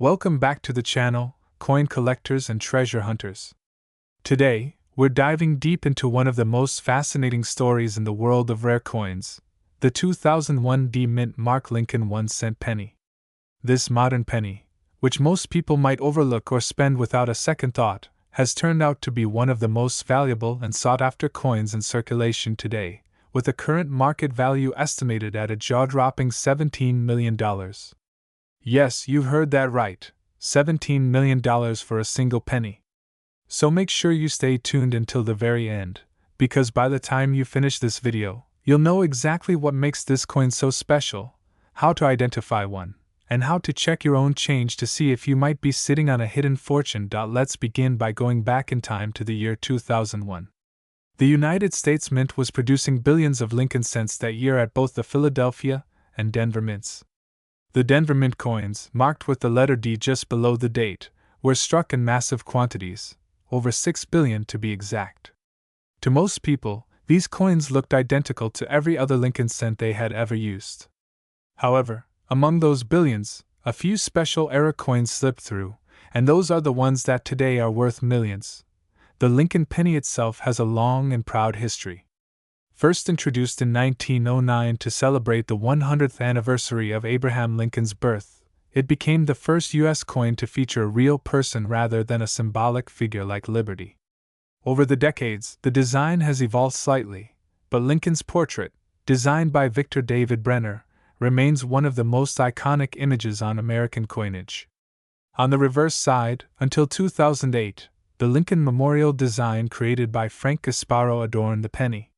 Welcome back to the channel, coin collectors and treasure hunters. Today, we're diving deep into one of the most fascinating stories in the world of rare coins, the 2001 D Mint Mark Lincoln 1-cent penny. This modern penny, which most people might overlook or spend without a second thought, has turned out to be one of the most valuable and sought-after coins in circulation today, with a current market value estimated at a jaw-dropping $17 million. Yes, you've heard that right, $17 million for a single penny. So make sure you stay tuned until the very end, because by the time you finish this video, you'll know exactly what makes this coin so special, how to identify one, and how to check your own change to see if you might be sitting on a hidden fortune. Let's begin by going back in time to the year 2001. The United States Mint was producing billions of Lincoln cents that year at both the Philadelphia and Denver mints. The Denver Mint coins, marked with the letter D just below the date, were struck in massive quantities, over 6 billion to be exact. To most people, these coins looked identical to every other Lincoln cent they had ever used. However, among those billions, a few special era coins slipped through, and those are the ones that today are worth millions. The Lincoln penny itself has a long and proud history. First introduced in 1909 to celebrate the 100th anniversary of Abraham Lincoln's birth, it became the first U.S. coin to feature a real person rather than a symbolic figure like Liberty. Over the decades, the design has evolved slightly, but Lincoln's portrait, designed by Victor David Brenner, remains one of the most iconic images on American coinage. On the reverse side, until 2008, the Lincoln Memorial design created by Frank Gasparo adorned the penny.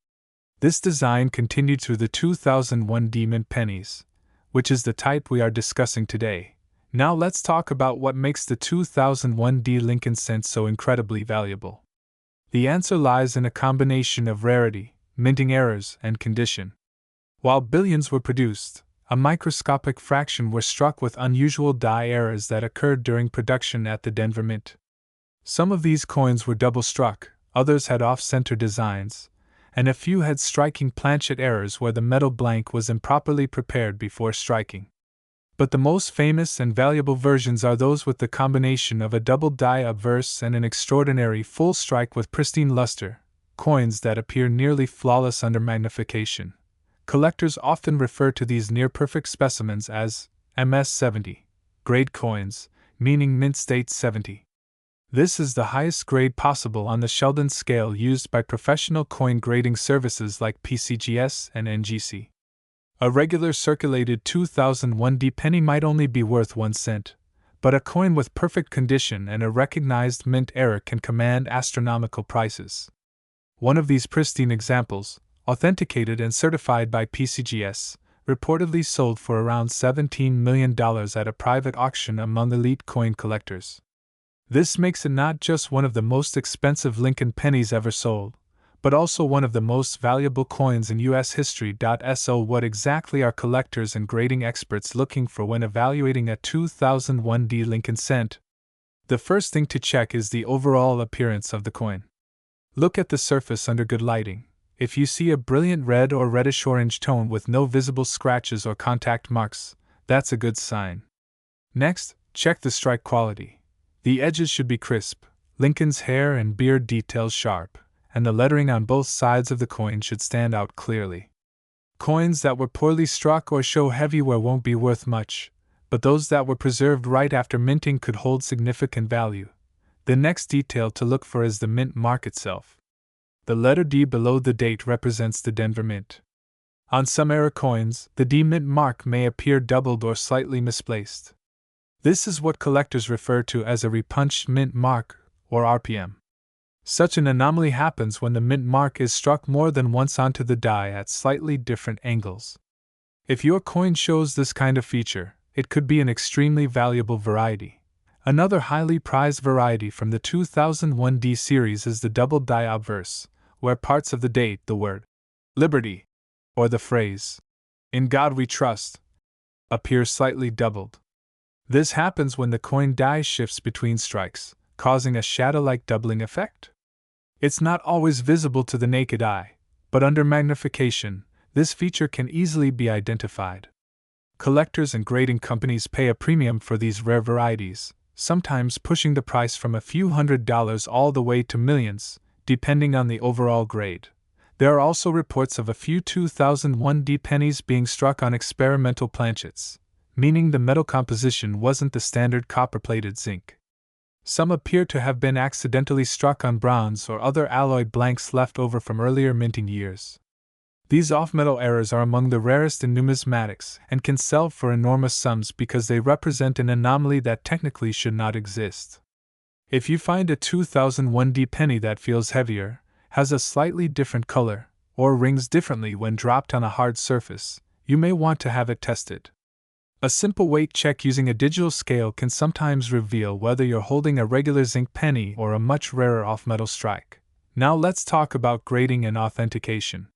This design continued through the 2001 D Mint pennies, which is the type we are discussing today. Now let's talk about what makes the 2001 D Lincoln cent so incredibly valuable. The answer lies in a combination of rarity, minting errors, and condition. While billions were produced, a microscopic fraction were struck with unusual die errors that occurred during production at the Denver Mint. Some of these coins were double-struck, others had off-center designs, and a few had striking planchet errors where the metal blank was improperly prepared before striking. But the most famous and valuable versions are those with the combination of a double die obverse and an extraordinary full strike with pristine luster, coins that appear nearly flawless under magnification. Collectors often refer to these near-perfect specimens as MS-70 grade coins, meaning mint state 70. This is the highest grade possible on the Sheldon scale used by professional coin grading services like PCGS and NGC. A regular circulated 2001 D penny might only be worth 1 cent, but a coin with perfect condition and a recognized mint error can command astronomical prices. One of these pristine examples, authenticated and certified by PCGS, reportedly sold for around $17 million at a private auction among elite coin collectors. This makes it not just one of the most expensive Lincoln pennies ever sold, but also one of the most valuable coins in U.S. history. So, what exactly are collectors and grading experts looking for when evaluating a 2001 D Lincoln cent? The first thing to check is the overall appearance of the coin. Look at the surface under good lighting. If you see a brilliant red or reddish-orange tone with no visible scratches or contact marks, that's a good sign. Next, check the strike quality. The edges should be crisp, Lincoln's hair and beard details sharp, and the lettering on both sides of the coin should stand out clearly. Coins that were poorly struck or show heavy wear won't be worth much, but those that were preserved right after minting could hold significant value. The next detail to look for is the mint mark itself. The letter D below the date represents the Denver Mint. On some era coins, the D Mint mark may appear doubled or slightly misplaced. This is what collectors refer to as a repunched mint mark, or RPM. Such an anomaly happens when the mint mark is struck more than once onto the die at slightly different angles. If your coin shows this kind of feature, it could be an extremely valuable variety. Another highly prized variety from the 2001 D series is the double die obverse, where parts of the date, the word Liberty, or the phrase In God We Trust, appear slightly doubled. This happens when the coin die shifts between strikes, causing a shadow-like doubling effect. It's not always visible to the naked eye, but under magnification, this feature can easily be identified. Collectors and grading companies pay a premium for these rare varieties, sometimes pushing the price from a few $100s all the way to millions, depending on the overall grade. There are also reports of a few 2001D pennies being struck on experimental planchets, meaning the metal composition wasn't the standard copper-plated zinc. Some appear to have been accidentally struck on bronze or other alloy blanks left over from earlier minting years. These off-metal errors are among the rarest in numismatics and can sell for enormous sums because they represent an anomaly that technically should not exist. If you find a 2001D penny that feels heavier, has a slightly different color, or rings differently when dropped on a hard surface, you may want to have it tested. A simple weight check using a digital scale can sometimes reveal whether you're holding a regular zinc penny or a much rarer off-metal strike. Now let's talk about grading and authentication.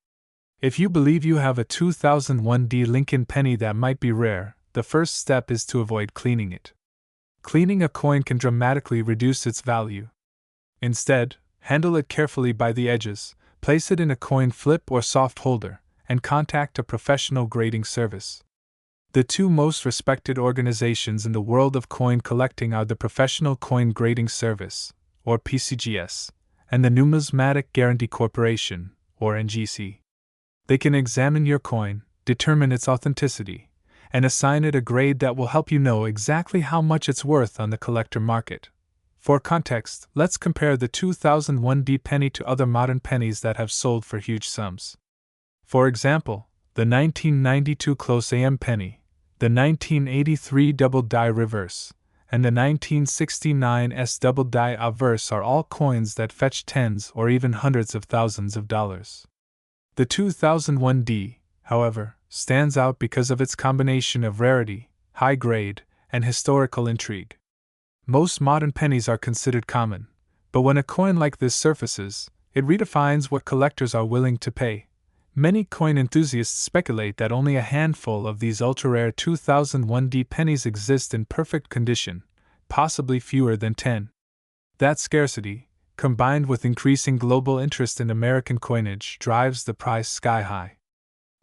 If you believe you have a 2001D Lincoln penny that might be rare, the first step is to avoid cleaning it. Cleaning a coin can dramatically reduce its value. Instead, handle it carefully by the edges, place it in a coin flip or soft holder, and contact a professional grading service. The two most respected organizations in the world of coin collecting are the Professional Coin Grading Service, or PCGS, and the Numismatic Guarantee Corporation, or NGC. They can examine your coin, determine its authenticity, and assign it a grade that will help you know exactly how much it's worth on the collector market. For context, let's compare the 2001D penny to other modern pennies that have sold for huge sums. For example, the 1992 Close AM penny, the 1983 Double Die Reverse, and the 1969 S Double Die Obverse are all coins that fetch tens or even hundreds of thousands of dollars. The 2001D, however, stands out because of its combination of rarity, high grade, and historical intrigue. Most modern pennies are considered common, but when a coin like this surfaces, it redefines what collectors are willing to pay. Many coin enthusiasts speculate that only a handful of these ultra-rare 2001D pennies exist in perfect condition, possibly fewer than 10. That scarcity, combined with increasing global interest in American coinage, drives the price sky high.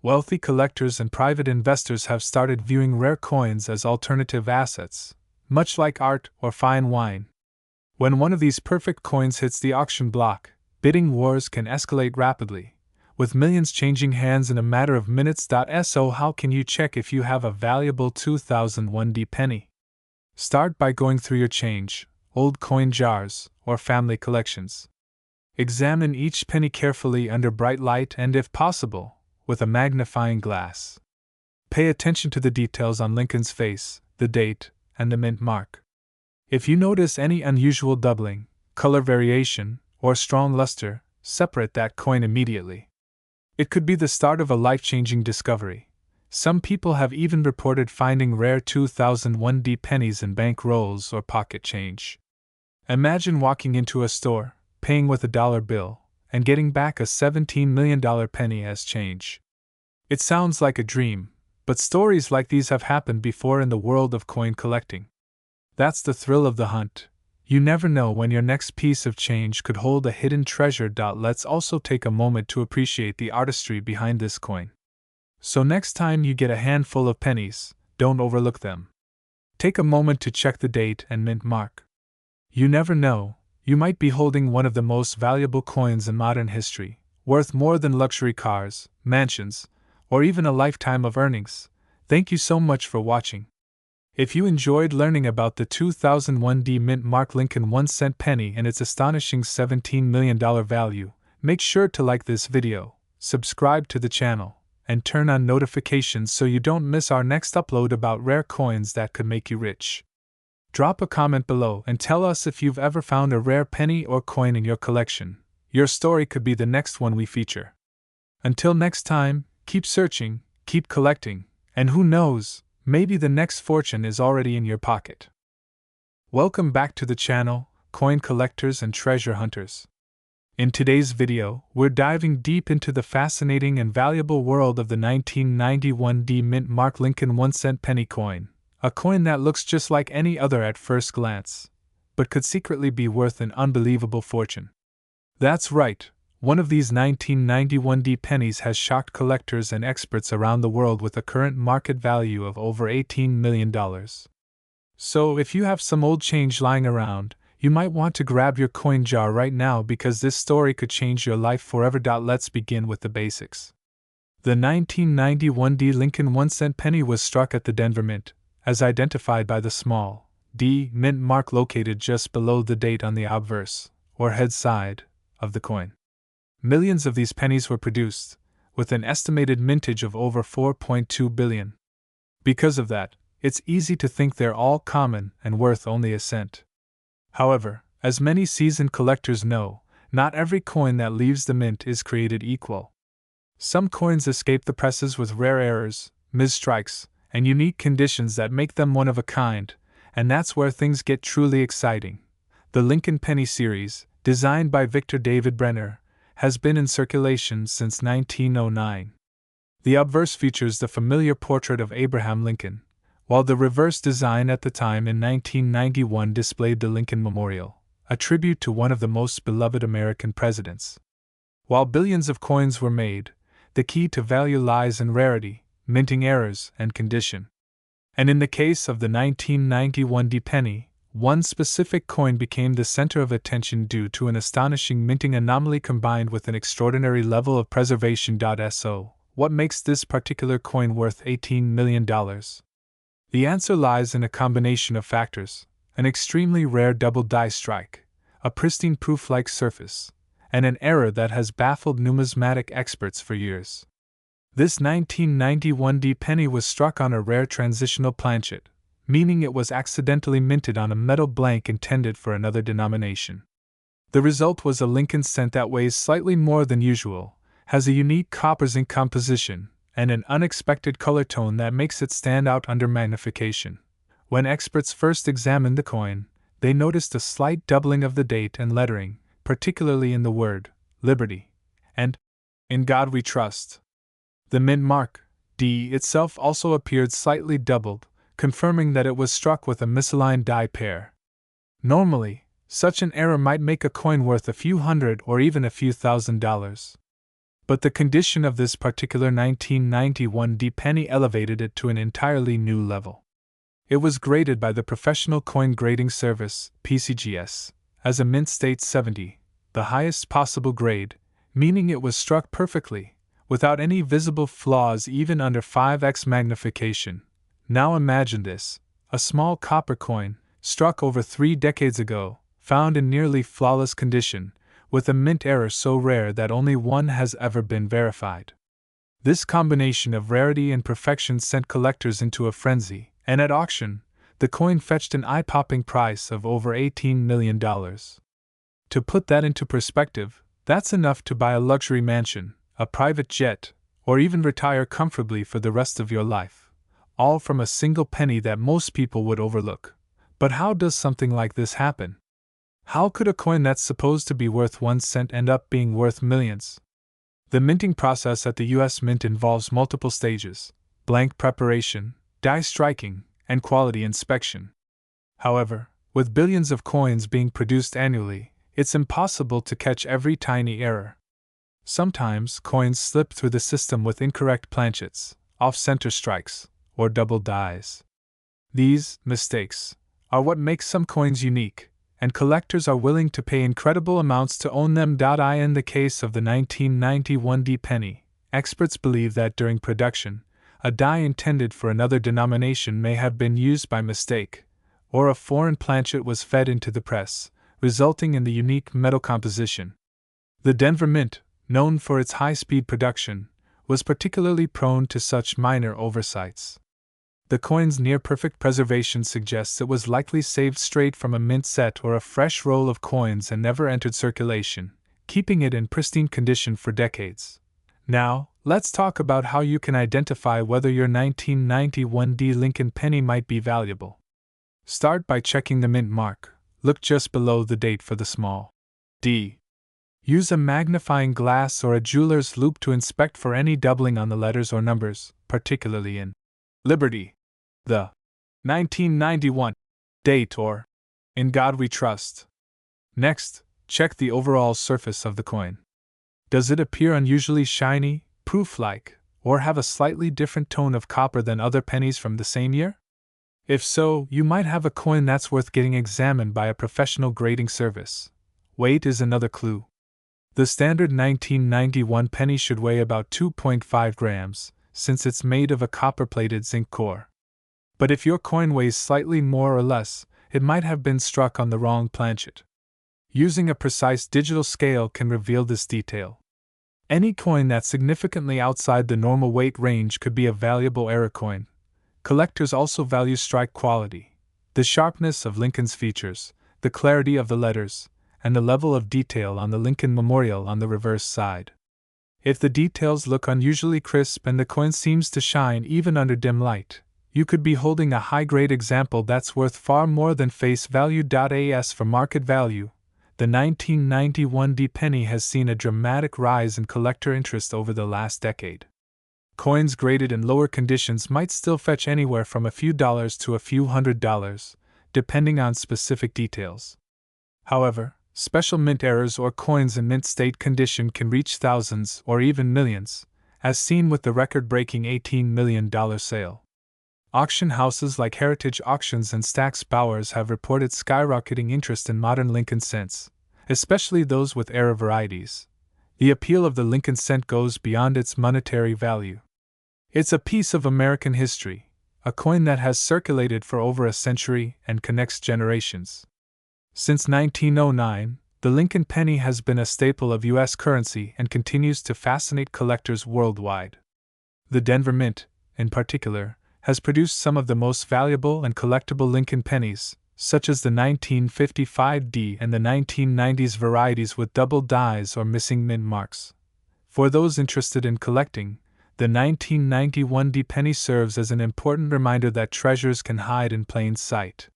Wealthy collectors and private investors have started viewing rare coins as alternative assets, much like art or fine wine. When one of these perfect coins hits the auction block, bidding wars can escalate rapidly, with millions changing hands in a matter of minutes. So how can you check if you have a valuable 2001D penny? Start by going through your change, old coin jars, or family collections. Examine each penny carefully under bright light and, if possible, with a magnifying glass. Pay attention to the details on Lincoln's face, the date, and the mint mark. If you notice any unusual doubling, color variation, or strong luster, separate that coin immediately. It could be the start of a life-changing discovery. Some people have even reported finding rare 2001D pennies in bank rolls or pocket change. Imagine walking into a store, paying with a dollar bill, and getting back a $17 million penny as change. It sounds like a dream, but stories like these have happened before in the world of coin collecting. That's the thrill of the hunt. You never know when your next piece of change could hold a hidden treasure. Let's also take a moment to appreciate the artistry behind this coin. So next time you get a handful of pennies, don't overlook them. Take a moment to check the date and mint mark. You never know, you might be holding one of the most valuable coins in modern history, worth more than luxury cars, mansions, or even a lifetime of earnings. Thank you so much for watching. If you enjoyed learning about the 2001D Mint Mark Lincoln 1-cent penny and its astonishing $17 million value, make sure to like this video, subscribe to the channel, and turn on notifications so you don't miss our next upload about rare coins that could make you rich. Drop a comment below and tell us if you've ever found a rare penny or coin in your collection. Your story could be the next one we feature. Until next time, keep searching, keep collecting, and who knows, maybe the next fortune is already in your pocket. Welcome back to the channel, coin collectors and treasure hunters. In today's video, we're diving deep into the fascinating and valuable world of the 1991D Mint Mark Lincoln 1-cent penny coin, a coin that looks just like any other at first glance, but could secretly be worth an unbelievable fortune. That's right, One of these 1991 pennies has shocked collectors and experts around the world with a current market value of over $18 million. So, if you have some old change lying around, you might want to grab your coin jar right now because this story could change your life forever. Let's begin with the basics. The 1991 Lincoln 1-cent penny was struck at the Denver Mint, as identified by the small D mint mark located just below the date on the obverse, or head side, of the coin. Millions of these pennies were produced, with an estimated mintage of over 4.2 billion. Because of that, it's easy to think they're all common and worth only a cent. However, as many seasoned collectors know, not every coin that leaves the mint is created equal. Some coins escape the presses with rare errors, misstrikes, and unique conditions that make them one of a kind, and that's where things get truly exciting. The Lincoln Penny series, designed by Victor David Brenner, has been in circulation since 1909. The obverse features the familiar portrait of Abraham Lincoln, while the reverse design at the time in 1991 displayed the Lincoln Memorial, a tribute to one of the most beloved American presidents. While billions of coins were made, the key to value lies in rarity, minting errors, and condition. And in the case of the 1991 penny, one specific coin became the center of attention due to an astonishing minting anomaly combined with an extraordinary level of preservation. So, what makes this particular coin worth $18 million? The answer lies in a combination of factors: an extremely rare double die strike, a pristine proof-like surface, and an error that has baffled numismatic experts for years. This 1991 penny was struck on a rare transitional planchet, meaning it was accidentally minted on a metal blank intended for another denomination. The result was a Lincoln cent that weighs slightly more than usual, has a unique copper zinc composition, and an unexpected color tone that makes it stand out under magnification. When experts first examined the coin, they noticed a slight doubling of the date and lettering, particularly in the word Liberty and In God We Trust. The mint mark, D itself also appeared slightly doubled, confirming that it was struck with a misaligned die pair. Normally, such an error might make a coin worth a few hundred or even a few $1,000s. But the condition of this particular 1991 penny elevated it to an entirely new level. It was graded by the Professional Coin Grading Service, PCGS, as a mint state 70, the highest possible grade, meaning it was struck perfectly, without any visible flaws even under 5x magnification. Now imagine this: a small copper coin, struck over 3 decades ago, found in nearly flawless condition, with a mint error so rare that only one has ever been verified. This combination of rarity and perfection sent collectors into a frenzy, and at auction, the coin fetched an eye-popping price of over $18 million. To put that into perspective, that's enough to buy a luxury mansion, a private jet, or even retire comfortably for the rest of your life, all from a single penny that most people would overlook. But how does something like this happen? How could a coin that's supposed to be worth 1 cent end up being worth millions? The minting process at the U.S. Mint involves multiple stages: blank preparation, die striking, and quality inspection. However, with billions of coins being produced annually, it's impossible to catch every tiny error. Sometimes coins slip through the system with incorrect planchets, off-center strikes, or double dies. These mistakes are what makes some coins unique, and collectors are willing to pay incredible amounts to own them. In the case of the 1991 penny, experts believe that during production, a die intended for another denomination may have been used by mistake, or a foreign planchet was fed into the press, resulting in the unique metal composition. The Denver Mint, known for its high-speed production, was particularly prone to such minor oversights. The coin's near-perfect preservation suggests it was likely saved straight from a mint set or a fresh roll of coins and never entered circulation, keeping it in pristine condition for decades. Now, let's talk about how you can identify whether your 1991 Lincoln penny might be valuable. Start by checking the mint mark. Look just below the date for the small d. Use a magnifying glass or a jeweler's loupe to inspect for any doubling on the letters or numbers, particularly in Liberty, the 1991 date, or In God We Trust. Next, check the overall surface of the coin. Does it appear unusually shiny, proof-like, or have a slightly different tone of copper than other pennies from the same year? If so, you might have a coin that's worth getting examined by a professional grading service. Weight is another clue. The standard 1991 penny should weigh about 2.5 grams, since it's made of a copper-plated zinc core. But if your coin weighs slightly more or less, it might have been struck on the wrong planchet. Using a precise digital scale can reveal this detail. Any coin that's significantly outside the normal weight range could be a valuable error coin. Collectors also value strike quality, the sharpness of Lincoln's features, the clarity of the letters, and the level of detail on the Lincoln Memorial on the reverse side. If the details look unusually crisp and the coin seems to shine even under dim light, you could be holding a high-grade example that's worth far more than face value. As for market value, the 1991 penny has seen a dramatic rise in collector interest over the last decade. Coins graded in lower conditions might still fetch anywhere from a few dollars to a few $100s, depending on specific details. However, special mint errors or coins in mint state condition can reach thousands or even millions, as seen with the record-breaking $18 million sale. Auction houses like Heritage Auctions and Stack's Bowers have reported skyrocketing interest in modern Lincoln cents, especially those with error varieties. The appeal of the Lincoln cent goes beyond its monetary value. It's a piece of American history, a coin that has circulated for over a century and connects generations. Since 1909, the Lincoln penny has been a staple of U.S. currency and continues to fascinate collectors worldwide. The Denver Mint, in particular, has produced some of the most valuable and collectible Lincoln pennies, such as the 1955D and the 1990s varieties with double dies or missing mint marks. For those interested in collecting, the 1991 penny serves as an important reminder that treasures can hide in plain sight.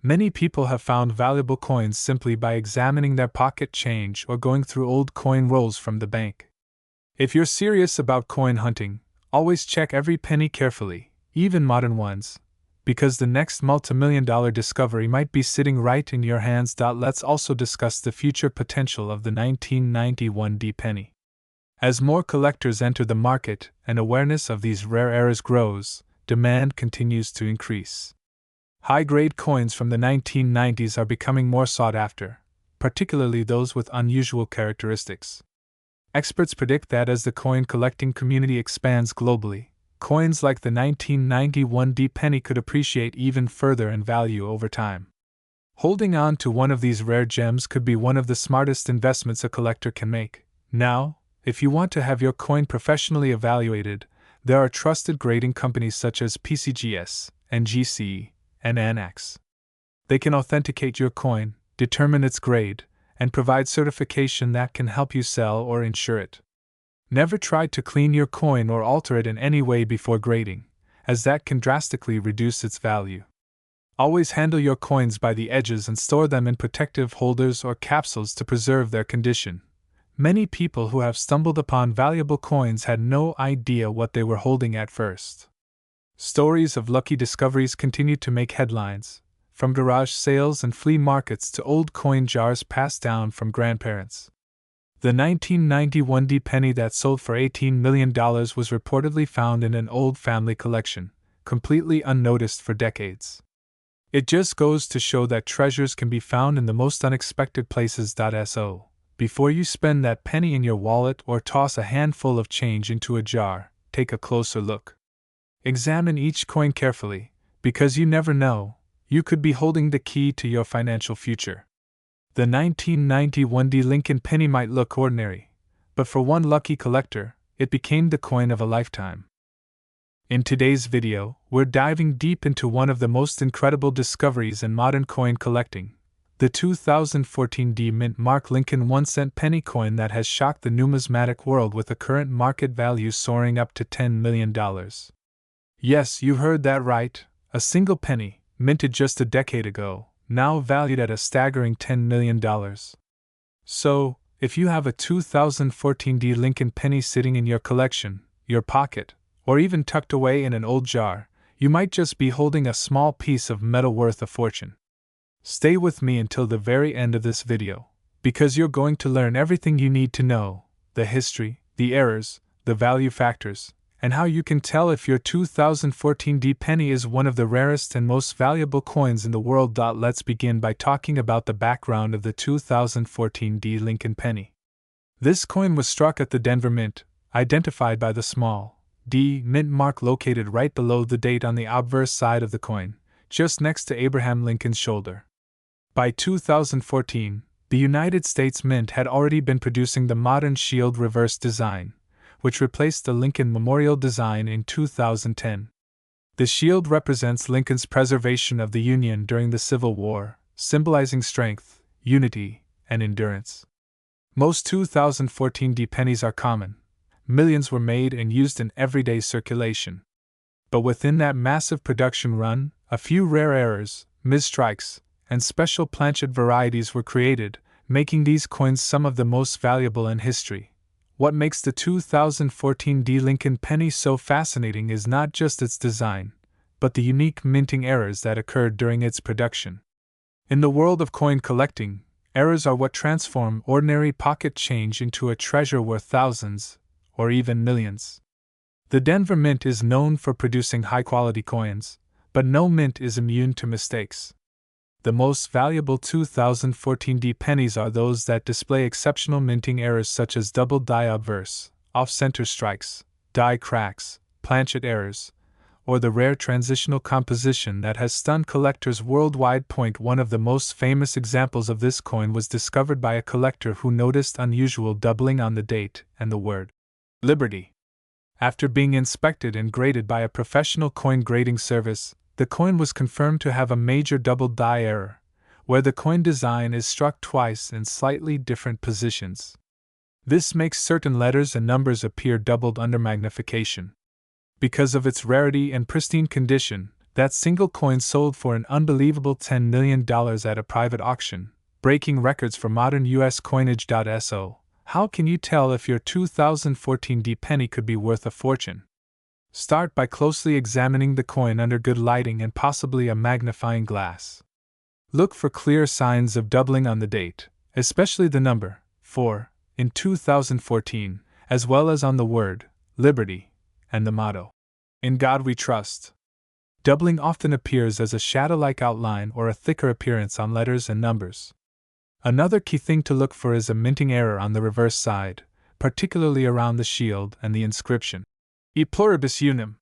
Many people have found valuable coins simply by examining their pocket change or going through old coin rolls from the bank. If you're serious about coin hunting, always check every penny carefully, even modern ones, because the next multimillion-dollar discovery might be sitting right in your hands. Let's also discuss the future potential of the 1991 penny. As more collectors enter the market and awareness of these rare errors grows, demand continues to increase. High-grade coins from the 1990s are becoming more sought after, particularly those with unusual characteristics. Experts predict that as the coin collecting community expands globally, coins like the 1991 penny could appreciate even further in value over time. Holding on to one of these rare gems could be one of the smartest investments a collector can make. Now, if you want to have your coin professionally evaluated, there are trusted grading companies such as PCGS, NGC, and NX. They can authenticate your coin, determine its grade, and provide certification that can help you sell or insure it. Never try to clean your coin or alter it in any way before grading, as that can drastically reduce its value. Always handle your coins by the edges and store them in protective holders or capsules to preserve their condition. Many people who have stumbled upon valuable coins had no idea what they were holding at first. Stories of lucky discoveries continue to make headlines, from garage sales and flea markets to old coin jars passed down from grandparents. The 1991 penny that sold for $18 million was reportedly found in an old family collection, completely unnoticed for decades. It just goes to show that treasures can be found in the most unexpected places. So, before you spend that penny in your wallet or toss a handful of change into a jar, take a closer look. Examine each coin carefully, because you never know, you could be holding the key to your financial future. The 1991 Lincoln penny might look ordinary, but for one lucky collector, it became the coin of a lifetime. In today's video, we're diving deep into one of the most incredible discoveries in modern coin collecting, the 2014 Mint Mark Lincoln 1-cent penny coin that has shocked the numismatic world with a current market value soaring up to $10 million. Yes, you heard that right, a single penny, minted just a decade ago, now valued at a staggering $10 million. So, if you have a 2014 Lincoln penny sitting in your collection, your pocket, or even tucked away in an old jar, you might just be holding a small piece of metal worth a fortune. Stay with me until the very end of this video, because you're going to learn everything you need to know, the history, the errors, the value factors, and how you can tell if your 2014 D penny is one of the rarest and most valuable coins in the world. Let's begin by talking about the background of the 2014 D Lincoln penny. This coin was struck at the Denver Mint, identified by the small D mint mark located right below the date on the obverse side of the coin, just next to Abraham Lincoln's shoulder. By 2014, the United States Mint had already been producing the modern shield reverse design, which replaced the Lincoln Memorial design in 2010. The shield represents Lincoln's preservation of the Union during the Civil War, symbolizing strength, unity, and endurance. Most 2014 D pennies are common. Millions were made and used in everyday circulation. But within that massive production run, a few rare errors, misstrikes, and special planchet varieties were created, making these coins some of the most valuable in history. What makes the 2014 D Lincoln penny so fascinating is not just its design, but the unique minting errors that occurred during its production. In the world of coin collecting, errors are what transform ordinary pocket change into a treasure worth thousands, or even millions. The Denver Mint is known for producing high-quality coins, but no mint is immune to mistakes. The most valuable 2014 D pennies are those that display exceptional minting errors such as double die obverse, off-center strikes, die cracks, planchet errors, or the rare transitional composition that has stunned collectors worldwide. One of the most famous examples of this coin was discovered by a collector who noticed unusual doubling on the date and the word Liberty. After being inspected and graded by a professional coin grading service, the coin was confirmed to have a major double die error, where the coin design is struck twice in slightly different positions. This makes certain letters and numbers appear doubled under magnification. Because of its rarity and pristine condition, that single coin sold for an unbelievable $10 million at a private auction, breaking records for modern U.S. coinage. So, how can you tell if your 2014 D penny could be worth a fortune? Start by closely examining the coin under good lighting and possibly a magnifying glass. Look for clear signs of doubling on the date, especially the number 4 in 2014, as well as on the word Liberty and the motto, "In God We Trust." Doubling often appears as a shadow-like outline or a thicker appearance on letters and numbers. Another key thing to look for is a minting error on the reverse side, particularly around the shield and the inscription, E pluribus unum.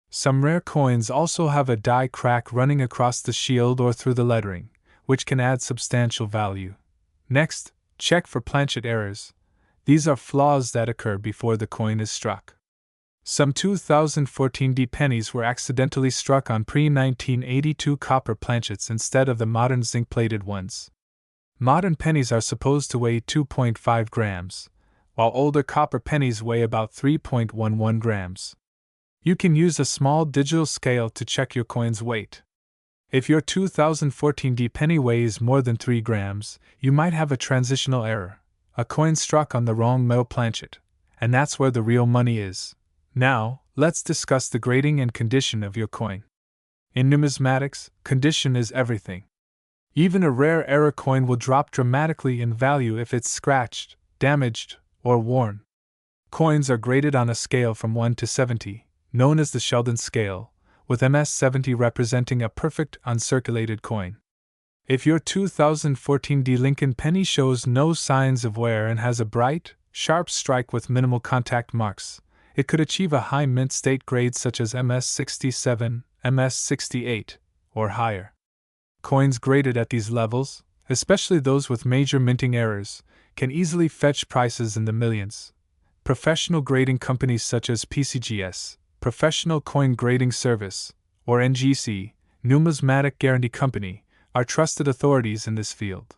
Some rare coins also have a die crack running across the shield or through the lettering, which can add substantial value. Next, check for planchet errors. These are flaws that occur before the coin is struck. Some 2014 D pennies were accidentally struck on pre-1982 copper planchets instead of the modern zinc-plated ones. Modern pennies are supposed to weigh 2.5 grams, while older copper pennies weigh about 3.11 grams. You can use a small digital scale to check your coin's weight. If your 2014 D penny weighs more than 3 grams, you might have a transitional error, a coin struck on the wrong metal planchet, and that's where the real money is. Now, let's discuss the grading and condition of your coin. In numismatics, condition is everything. Even a rare error coin will drop dramatically in value if it's scratched, damaged, or worn. Coins are graded on a scale from 1 to 70, known as the Sheldon scale, with MS-70 representing a perfect uncirculated coin. If your 2014 D Lincoln penny shows no signs of wear and has a bright, sharp strike with minimal contact marks, it could achieve a high mint state grade such as MS-67, MS-68, or higher. Coins graded at these levels, especially those with major minting errors, can easily fetch prices in the millions. Professional grading companies such as PCGS, Professional Coin Grading Service, or NGC, Numismatic Guarantee Company, are trusted authorities in this field.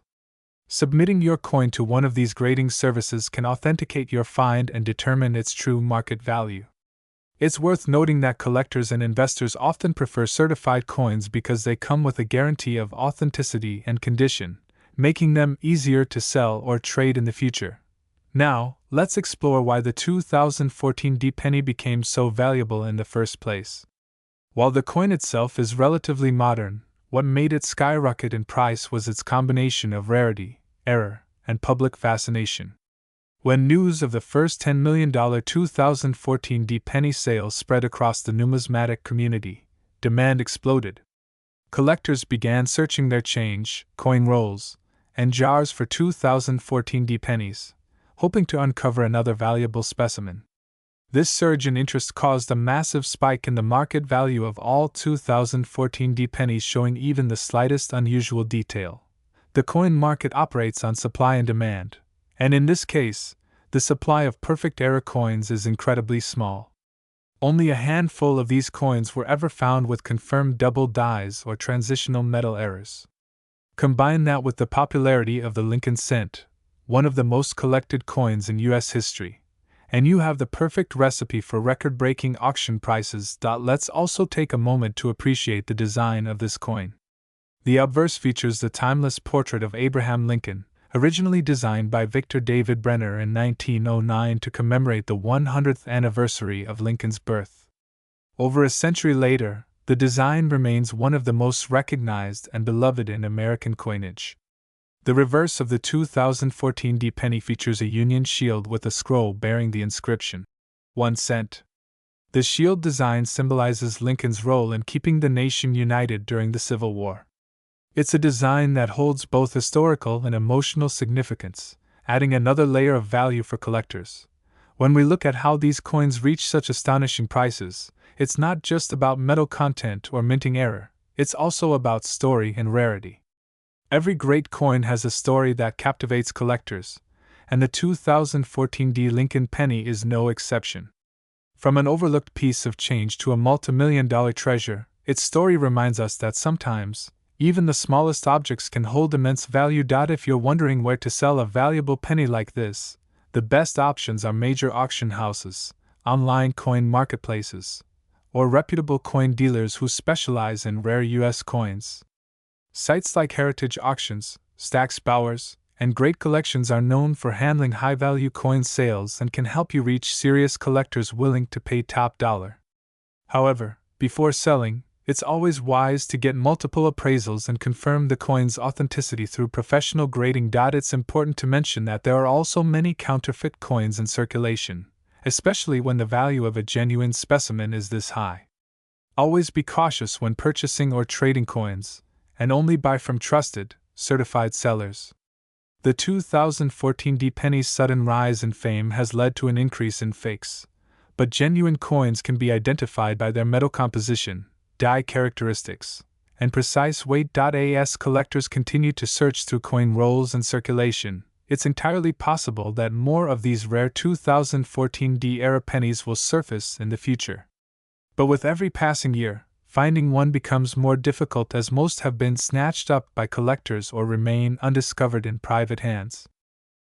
Submitting your coin to one of these grading services can authenticate your find and determine its true market value. It's worth noting that collectors and investors often prefer certified coins because they come with a guarantee of authenticity and condition, making them easier to sell or trade in the future. Now, let's explore why the 2014 D penny became so valuable in the first place. While the coin itself is relatively modern, what made it skyrocket in price was its combination of rarity, error, and public fascination. When news of the first $10 million 2014 penny sale spread across the numismatic community, demand exploded. Collectors began searching their change, coin rolls, and jars for 2014 pennies, hoping to uncover another valuable specimen. This surge in interest caused a massive spike in the market value of all 2014 pennies, showing even the slightest unusual detail. The coin market operates on supply and demand, and in this case, the supply of perfect error coins is incredibly small. Only a handful of these coins were ever found with confirmed double dies or transitional metal errors. Combine that with the popularity of the Lincoln cent, one of the most collected coins in U.S. history, and you have the perfect recipe for record-breaking auction prices. Let's also take a moment to appreciate the design of this coin. The obverse features the timeless portrait of Abraham Lincoln, originally designed by Victor David Brenner in 1909 to commemorate the 100th anniversary of Lincoln's birth. Over a century later, the design remains one of the most recognized and beloved in American coinage. The reverse of the 2014 penny features a Union shield with a scroll bearing the inscription, 1 cent. The shield design symbolizes Lincoln's role in keeping the nation united during the Civil War. It's a design that holds both historical and emotional significance, adding another layer of value for collectors. When we look at how these coins reach such astonishing prices, it's not just about metal content or minting error, it's also about story and rarity. Every great coin has a story that captivates collectors, and the 2014 Lincoln penny is no exception. From an overlooked piece of change to a multi-million-dollar treasure, its story reminds us that sometimes, even the smallest objects can hold immense value. If you're wondering where to sell a valuable penny like this, the best options are major auction houses, online coin marketplaces, or reputable coin dealers who specialize in rare U.S. coins. Sites like Heritage Auctions, Stack's Bowers, and Great Collections are known for handling high-value coin sales and can help you reach serious collectors willing to pay top dollar. However, before selling, it's always wise to get multiple appraisals and confirm the coin's authenticity through professional grading. It's important to mention that there are also many counterfeit coins in circulation, especially when the value of a genuine specimen is this high. Always be cautious when purchasing or trading coins, and only buy from trusted, certified sellers. The 2014 penny's sudden rise in fame has led to an increase in fakes, but genuine coins can be identified by their metal composition, die characteristics, and precise weight. As collectors continue to search through coin rolls and circulation, it's entirely possible that more of these rare 2014 era pennies will surface in the future. But with every passing year, finding one becomes more difficult as most have been snatched up by collectors or remain undiscovered in private hands.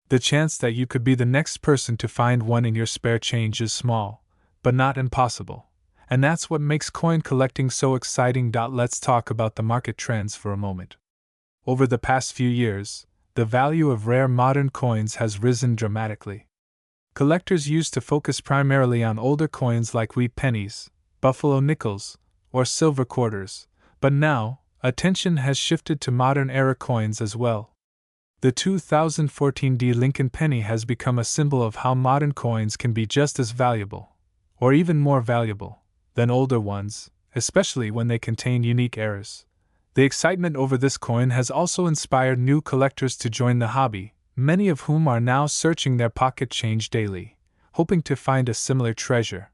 The chance that you could be the next person to find one in your spare change is small, but not impossible. And that's what makes coin collecting so exciting. Let's talk about the market trends for a moment. Over the past few years, the value of rare modern coins has risen dramatically. Collectors used to focus primarily on older coins like wheat pennies, buffalo nickels, or silver quarters, but now, attention has shifted to modern era coins as well. The 2014 Lincoln penny has become a symbol of how modern coins can be just as valuable, or even more valuable, than older ones, especially when they contain unique errors. The excitement over this coin has also inspired new collectors to join the hobby, many of whom are now searching their pocket change daily, hoping to find a similar treasure.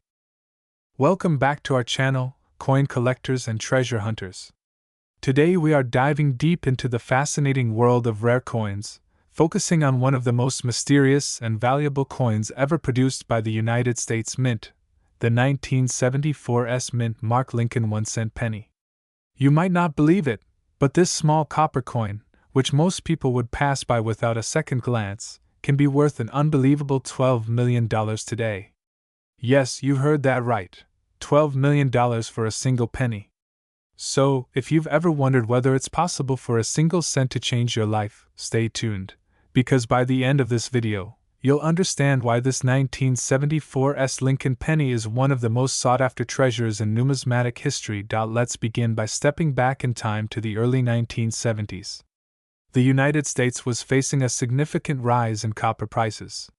Welcome back to our channel, coin collectors and treasure hunters. Today we are diving deep into the fascinating world of rare coins, focusing on one of the most mysterious and valuable coins ever produced by the United States Mint, the 1974 Mint Mark Lincoln 1 cent penny. You might not believe it, but this small copper coin, which most people would pass by without a second glance, can be worth an unbelievable $12 million today. Yes, you heard that right, $12 million for a single penny. So, if you've ever wondered whether it's possible for a single cent to change your life, stay tuned, because by the end of this video, you'll understand why this 1974 Lincoln penny is one of the most sought-after treasures in numismatic history. Let's begin by stepping back in time to the early 1970s. The United States was facing a significant rise in copper prices.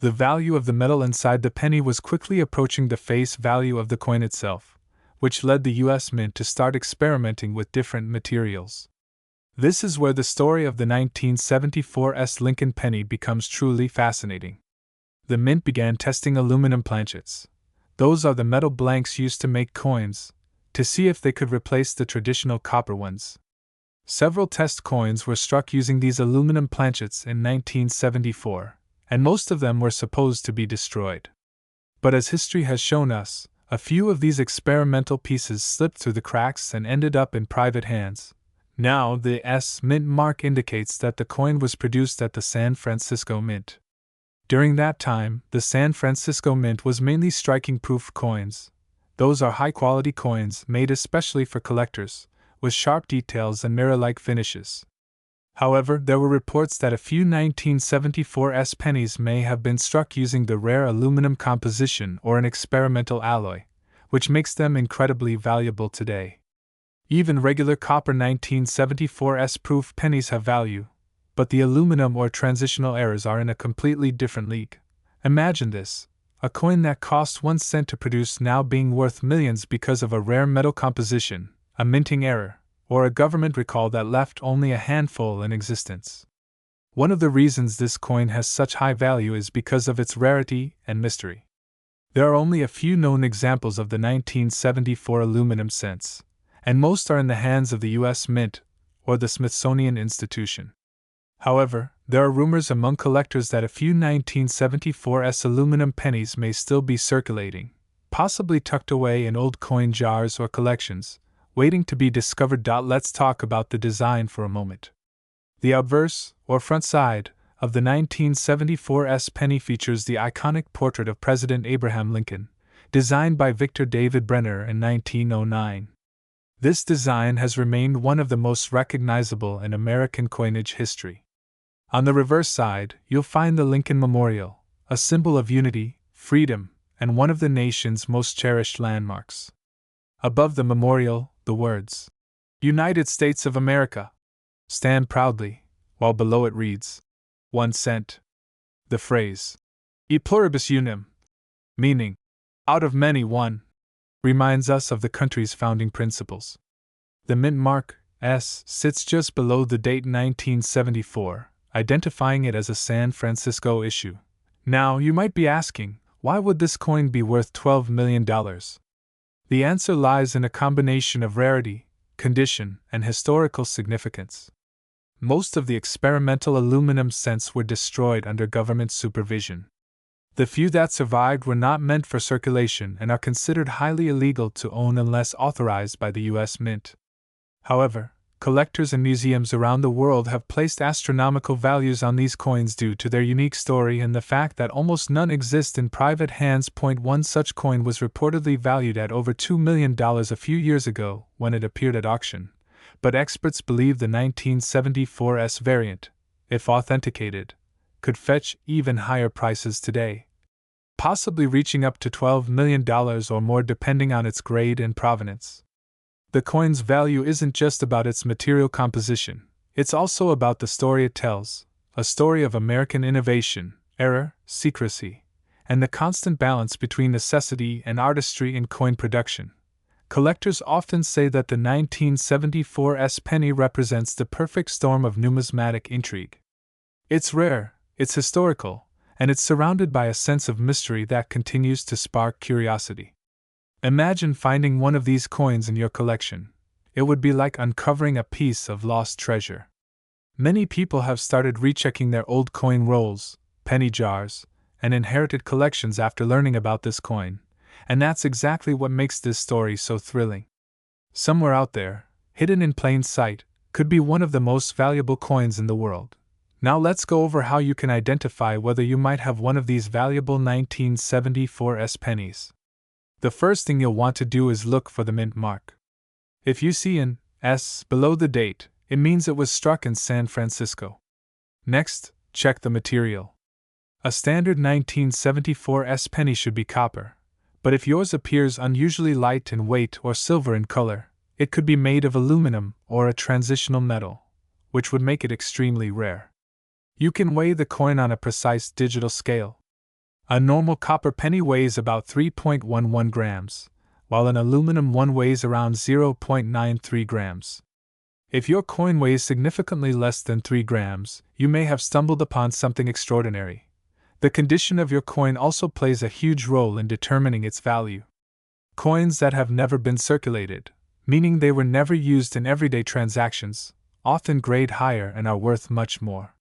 The value of the metal inside the penny was quickly approaching the face value of the coin itself, which led the US Mint to start experimenting with different materials. This is where the story of the 1974 Lincoln penny becomes truly fascinating. The Mint began testing aluminum planchets. Those are the metal blanks used to make coins, to see if they could replace the traditional copper ones. Several test coins were struck using these aluminum planchets in 1974, and most of them were supposed to be destroyed. But as history has shown us, a few of these experimental pieces slipped through the cracks and ended up in private hands. Now, the S Mint mark indicates that the coin was produced at the San Francisco Mint. During that time, the San Francisco Mint was mainly striking-proof coins. Those are high-quality coins made especially for collectors, with sharp details and mirror-like finishes. However, there were reports that a few 1974 pennies may have been struck using the rare aluminum composition or an experimental alloy, which makes them incredibly valuable today. Even regular copper 1974 proof pennies have value, but the aluminum or transitional errors are in a completely different league. Imagine this: a coin that cost 1 cent to produce now being worth millions because of a rare metal composition, a minting error, or a government recall that left only a handful in existence. One of the reasons this coin has such high value is because of its rarity and mystery. There are only a few known examples of the 1974 aluminum cents, and most are in the hands of the US Mint or the Smithsonian Institution. However, there are rumors among collectors that a few 1974 aluminum pennies may still be circulating, possibly tucked away in old coin jars or collections, waiting to be discovered. Let's talk about the design for a moment. The obverse, or front side, of the 1974 penny features the iconic portrait of President Abraham Lincoln, designed by Victor David Brenner in 1909. This design has remained one of the most recognizable in American coinage history. On the reverse side, you'll find the Lincoln Memorial, a symbol of unity, freedom, and one of the nation's most cherished landmarks. Above the memorial, the words, "United States of America," stand proudly, while below it reads, "1 cent." The phrase, "E pluribus unum," meaning, "out of many one," reminds us of the country's founding principles. The mint mark, S, sits just below the date 1974, identifying it as a San Francisco issue. Now, you might be asking, why would this coin be worth $12 million? The answer lies in a combination of rarity, condition, and historical significance. Most of the experimental aluminum cents were destroyed under government supervision. The few that survived were not meant for circulation and are considered highly illegal to own unless authorized by the US Mint. However, collectors and museums around the world have placed astronomical values on these coins due to their unique story and the fact that almost none exist in private hands. One such coin was reportedly valued at over $2 million a few years ago when it appeared at auction, but experts believe the 1974 variant, if authenticated, could fetch even higher prices today, possibly reaching up to $12 million or more depending on its grade and provenance. The coin's value isn't just about its material composition, it's also about the story it tells, a story of American innovation, error, secrecy, and the constant balance between necessity and artistry in coin production. Collectors often say that the 1974 penny represents the perfect storm of numismatic intrigue. It's rare, it's historical, and it's surrounded by a sense of mystery that continues to spark curiosity. Imagine finding one of these coins in your collection. It would be like uncovering a piece of lost treasure. Many people have started rechecking their old coin rolls, penny jars, and inherited collections after learning about this coin, and that's exactly what makes this story so thrilling. Somewhere out there, hidden in plain sight, could be one of the most valuable coins in the world. Now let's go over how you can identify whether you might have one of these valuable 1974 pennies. The first thing you'll want to do is look for the mint mark. If you see an S below the date, it means it was struck in San Francisco. Next, check the material. A standard 1974 penny should be copper, but if yours appears unusually light in weight or silver in color, it could be made of aluminum or a transitional metal, which would make it extremely rare. You can weigh the coin on a precise digital scale. A normal copper penny weighs about 3.11 grams, while an aluminum one weighs around 0.93 grams. If your coin weighs significantly less than 3 grams, you may have stumbled upon something extraordinary. The condition of your coin also plays a huge role in determining its value. Coins that have never been circulated, meaning they were never used in everyday transactions, often grade higher and are worth much more.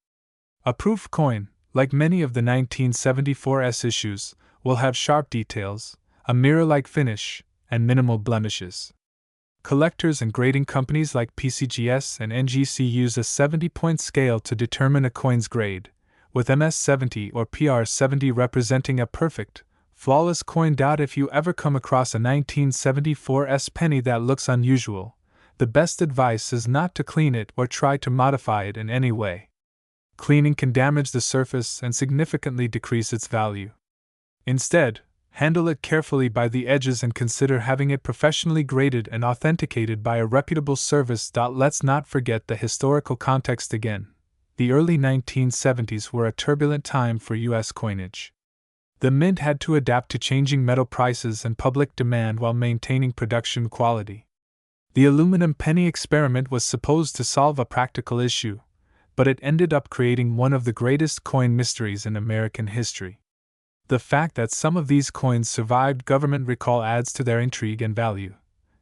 A proof coin, like many of the 1974's issues, will have sharp details, a mirror-like finish, and minimal blemishes. Collectors and grading companies like PCGS and NGC use a 70-point scale to determine a coin's grade, with MS70 or PR70 representing a perfect, flawless coin. If you ever come across a 1974's penny that looks unusual, the best advice is not to clean it or try to modify it in any way. Cleaning can damage the surface and significantly decrease its value. Instead, handle it carefully by the edges and consider having it professionally graded and authenticated by a reputable service. Let's not forget the historical context again. The early 1970s were a turbulent time for U.S. coinage. The mint had to adapt to changing metal prices and public demand while maintaining production quality. The aluminum penny experiment was supposed to solve a practical issue, but it ended up creating one of the greatest coin mysteries in American history. The fact that some of these coins survived government recall adds to their intrigue and value.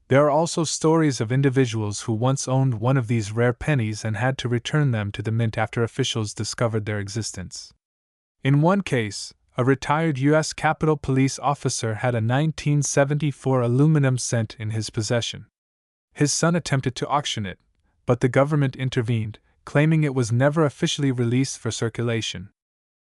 There are also stories of individuals who once owned one of these rare pennies and had to return them to the mint after officials discovered their existence. In one case, a retired U.S. Capitol Police officer had a 1974 aluminum cent in his possession. His son attempted to auction it, but the government intervened, claiming it was never officially released for circulation.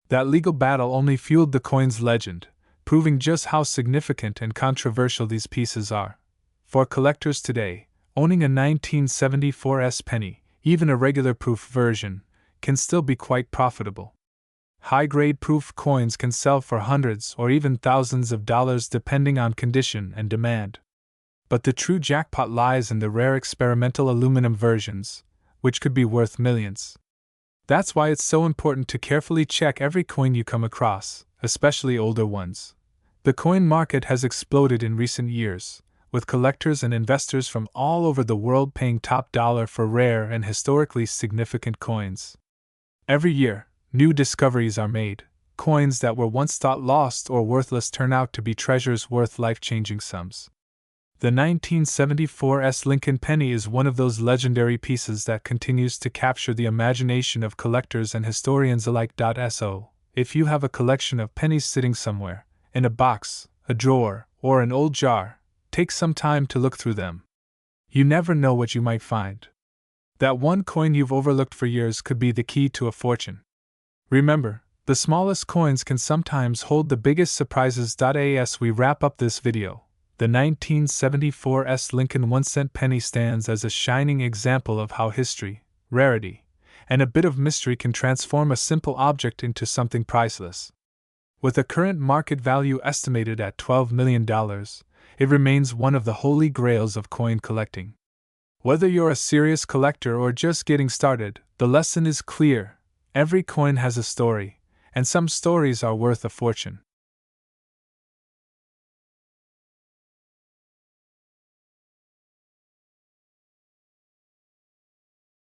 That legal battle only fueled the coin's legend, proving just how significant and controversial these pieces are. For collectors today, owning a 1974's penny, even a regular proof version, can still be quite profitable. High-grade proof coins can sell for hundreds or even thousands of dollars depending on condition and demand. But the true jackpot lies in the rare experimental aluminum versions, which could be worth millions. That's why it's so important to carefully check every coin you come across, especially older ones. The coin market has exploded in recent years, with collectors and investors from all over the world paying top dollar for rare and historically significant coins. Every year, new discoveries are made. Coins that were once thought lost or worthless turn out to be treasures worth life-changing sums. The 1974's Lincoln penny is one of those legendary pieces that continues to capture the imagination of collectors and historians alike. So, if you have a collection of pennies sitting somewhere, in a box, a drawer, or an old jar, take some time to look through them. You never know what you might find. That one coin you've overlooked for years could be the key to a fortune. Remember, the smallest coins can sometimes hold the biggest surprises. As we wrap up this video, the 1974's Lincoln 1-cent penny stands as a shining example of how history, rarity, and a bit of mystery can transform a simple object into something priceless. With a current market value estimated at $12 million, it remains one of the holy grails of coin collecting. Whether you're a serious collector or just getting started, the lesson is clear. Every coin has a story, and some stories are worth a fortune.